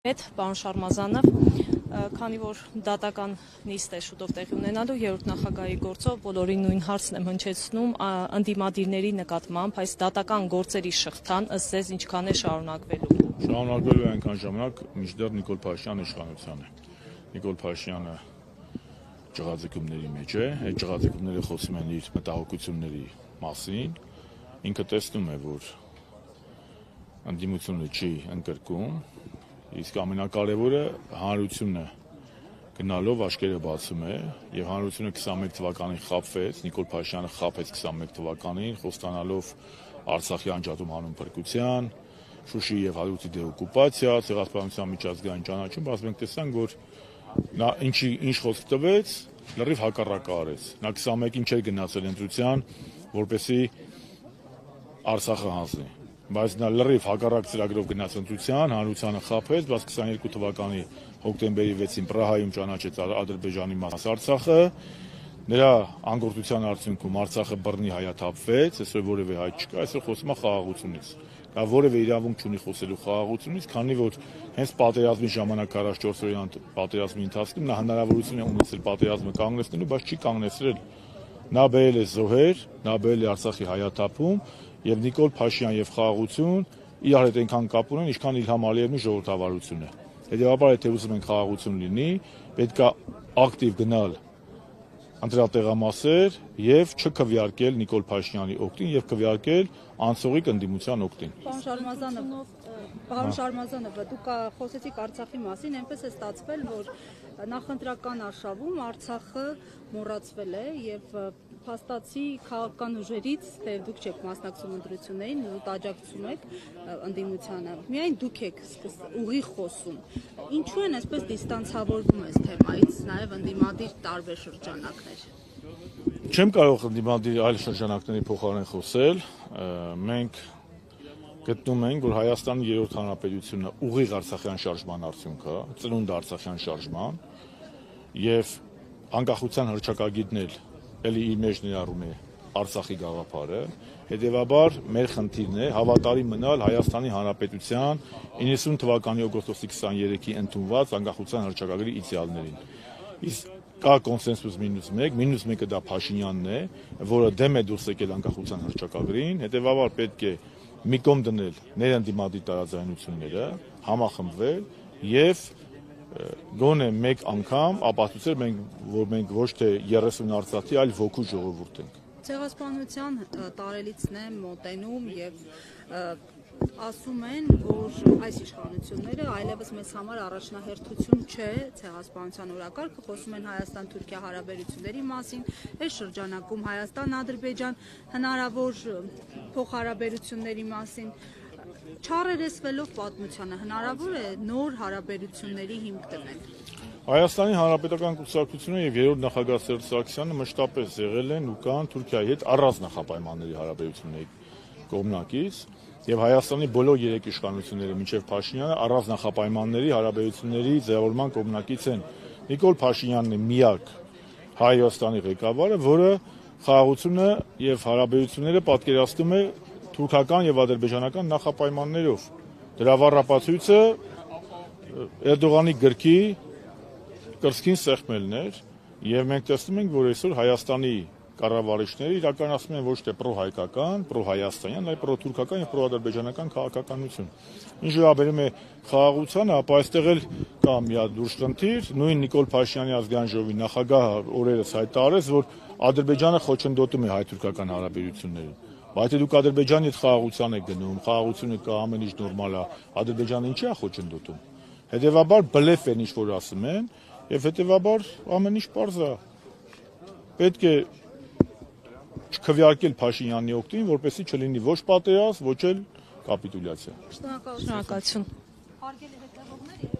Հետ պարոն Շարմազանով, քանի որ դատական նիստ է շուտով տեղի ունենալու, երրորդ նախագահի գործով բոլորին նույն հարցն եմ հնչեցնում ընդդիմադիրների նկատմամբ, այս դատական գործերի շղթան ըստ ձեզ ինչքան է շարունակվելու։ Շարունակվելու է այնքան ժամանակ, մինչդեռ Նիկոլ Փաշինյանը իշխանության է։ Նիկոլ Փաշինյանը ջղաձգումների մեջ է, այդ ջղաձգումները խոսում են իր մտահոգությունների մասին, ինքը տեսնում է, որ ընդդիմությունը չի ընկրկում, իսկ ամենակարևորը հանրությունը գնալով աչքերը բացում է եւ հանրությունը 21 թվականին խաբվեց, Նիկոլ Փաշինյանը խաբեց 21 թվականին, խոստանալով Արցախի անջատում հանուն փրկության, Շուշիի եւ Հադրութի դեօկուպացիա, ցեղասպանության միջազգային ճանաչում, բայց մենք տեսանք, որ նա ինչ խոսք տվեց, լրիվ հակառակը արեց։ Նա 21-ին չէր գնացել ընտրության, որպեսզի Արցախը հանձնի, բայց նա լրիվ հակառակ ծրագրով գնաց ընտրության, հանրությանը խաբեց, բայց 22 թվականի հոկտեմբերի 6-ին Պրահայում ճանաչեց Ադրբեջանի մաս Արցախը, նրա անգործության արդյունքում Արցախը բռնի հայաթափվեց, այսօր որևէ հայտ չկա, այսօր խոսում է խաղաղությունից։ Դա որևէ իրավունք չունի խոսելու խաղաղությունից, քանի որ հենց պատերազմի ժամանակ առաջ 4 օրյան պատերազմի ընթացքում նա հնարավորություն է ունեցել պատերազմը կանգնեցնելու, բայց չի կանգնեցրել։ Նա բերել է զոհեր, նա բերել է Արցախի հայաթափում եւ Նիկոլ Փաշինյան եւ խաղաղություն իրար հետ այնքան կապ ունեն, ինչքան Իլհամ Ալիևի ժողովրդավարությունը։ Հետևաբար, եթե ուզում ենք խաղաղություն լինի, պետք է ակտիվ գնալ ընտրատեղամասեր եւ չքվեարկել Նիկոլ Փաշինյանի օգտին եւ քվեարկել անցողիկ ընդդիմության օգտին։ Պարոն Շարմազանով, դուք խոսեցիք Արցախի մասին, այնպես է ստացվել, որ նախընտրական արշավում Արցախը մոռացվել է եւ փաստացի քաղաքական ուժերից, թե դուք չեք մասնակցում ընտրություններին, դուք աջակցում եք ընդդիմությանը։ Միայն դուք եք ուղիղ խոսում։ Ինչու են այսպես դիստանցավորվում այս թեմայից, նաեւ ընդդիմադիր տարբեր շրջանակներ։ Չեմ կարող ընդդիմադիր այլ շրջանակների փոխարեն խոսել։ Մենք գտնում ենք, որ Հայաստանի երրորդ հանրապետությունը ուղիղ արցախյան շարժման արդյունք է, ծնունդ արցախյան շարժման եւ անկախության հռչակագիրն էլ էլի իր մեջ ներառում է Արցախի գաղափարը, հետեւաբար մեր խնդիրն է հավատարիմ մնալ Հայաստանի Հանրապետության 90 թվականի օգոստոսի 23-ի ընդունված անկախության հռչակագրի իդեալներին։ Իսկ կա կոնսենսուս -1 դա Փաշինյանն է, որը դեմ է դուրս եկել անկախության հռչակագրին, հետեւաբար պետք է մի կողմ դնել ներընդդիմադիր տարաձայնությունները, համախմբվել եւ գոնե մեկ անգամ ապացուցել, որ մենք ոչ թե 30 արցախի, այլ ոգու ժողովուրդ ենք։ Ցեղասպանության տարելիցն է մոտենում եւ ասում են, որ այս իշխանությունները այլևս մեզ համար առաջնահերթություն չէ ցեղասպանության օրակարգը, խոսում են Հայաստան-Թուրքիա հարաբերությունների մասին, այս շրջանակում Հայաստան-Ադրբեջան հնարավոր փոխհարաբերությունների մասին։ Չառերեսվելով պատմությանը, հնարավոր է նոր հարաբերությունների հիմք դնել։ Հայաստանի Հանրապետական կուսակցությունը եւ երրորդ նախագահ Սերժ Սարգսյանը մշտապես եղել են ու կան Թուրքիայի հետ առանձնախապայմանների հարաբերությունների կողմնակից եւ Հայաստանի բոլոր երեք իշխանությունները մինչեւ Փաշինյանը առանձնախապայմանների հարաբերությունների ձևավորման կողմնակից են։ Նիկոլ Փաշինյանն է միակ Հայաստանի ղեկավարը, որը խաղաղությունը եւ հարաբերությունները պատկերացնում է թուրքական եւ ադրբեջանական նախապայմաններով։ Դրա վառապացույցը Էրդողանի գրքի կրծքին սեղմելն էր եւ մենք տեսնում ենք, որ այսօր Հայաստանի կառավարիչները իրականացնում են ոչ թե պրոհայկական, պրոհայաստանյան, այլ պրոթուրքական եւ պրոադրբեջանական քաղաքականություն։ Ինչ վերաբերում է խաղաղությանը, ապա այստեղ էլ կա մի հատ դուրս խնդիր, նույն Նիկոլ Փաշինյանի ազգային ժողովի նախագահը օրերս հայտարարեց, որ Ադրբեջանը խոչընդոտում է հայ-թուրքական հարաբերություններին։ Բայց դուք Ադրբեջանի հետ խաղաղության եք գնում, խաղաղությունը կա, ամեն ինչ նորմալ է, Ադրբեջանը ինչի է խոչընդոտում։ Հետևաբար բլեֆ են ինչ որ ասում են, եւ հետևաբար ամեն ինչ պարզ է։ Պետք է չքվեարկել Փաշինյանի օգտին, որպեսզի չլինի ոչ պատերազմ, ոչ էլ կապիտուլյացիա։ Շնորհակալություն։ Շնորհակալություն։ Հարգելի հետևողներ